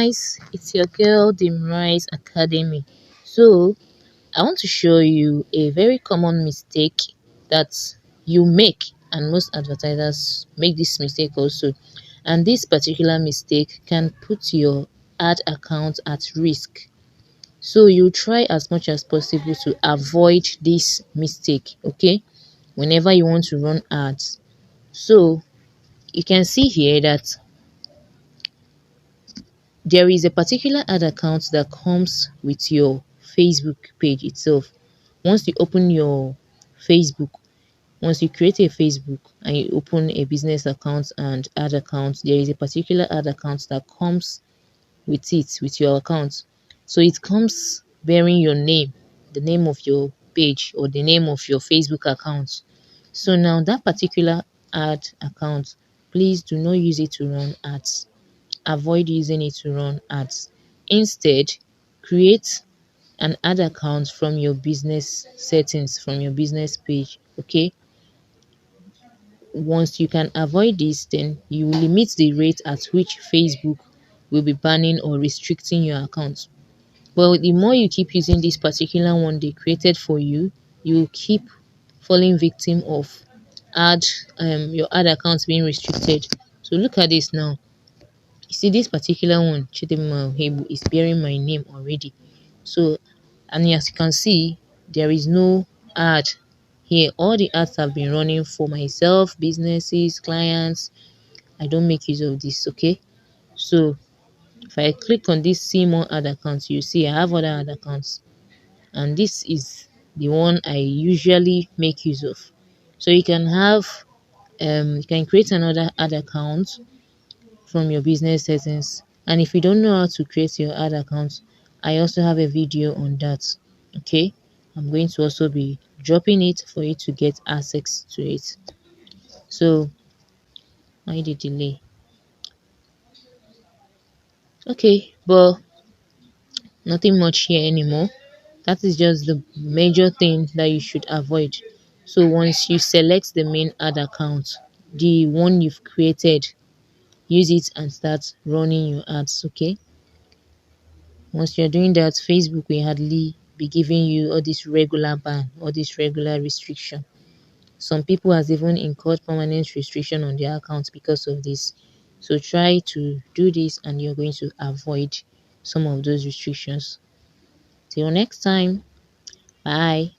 guys, it's your girl Dimrise Academy. So I want to show you a very common mistake that you make, and most advertisers make this mistake also. And this particular mistake can put your ad account at risk. So you try as much as possible to avoid this mistake, okay? Whenever you want to run ads. So you can see here that there is a particular ad account that comes with your Facebook page itself. Once you open your Facebook, once you create a Facebook and you open a business account and ad account, there is a particular ad account that comes with it, with your account. So it comes bearing your name, the name of your page or the name of your Facebook account. So now that particular ad account, please do not use it to run ads. Avoid using it to run ads. Instead, create an ad account from your business settings, from your business page. Okay. Once you can avoid this, then you will limit the rate at which Facebook will be banning or restricting your account. But the more you keep using this particular one they created for you, you will keep falling victim of ad your ad account being restricted. So look at this now. You see this particular one, Chidima Hebu, is bearing my name already. So, and as you can see, there is no ad here. All the ads have been running for myself, businesses, clients. I don't make use of this, okay? So, if I click on this see more ad accounts, you see I have other ad accounts, and this is the one I usually make use of. So you can have you can create another ad account from your business settings, and if you don't know how to create your ad account, I also have a video on that. Okay, I'm going to also be dropping it for you to get access to it. So why the delay? Okay, but nothing much here anymore. That is just the major thing that you should avoid. So once you select the main ad account, the one you've created, use it and start running your ads. Okay, once you're doing that, Facebook will hardly be giving you all this regular ban, all this regular restriction. Some people has even incurred permanent restriction on their accounts because of this. So try to do this and you're going to avoid some of those restrictions. Till next time, bye.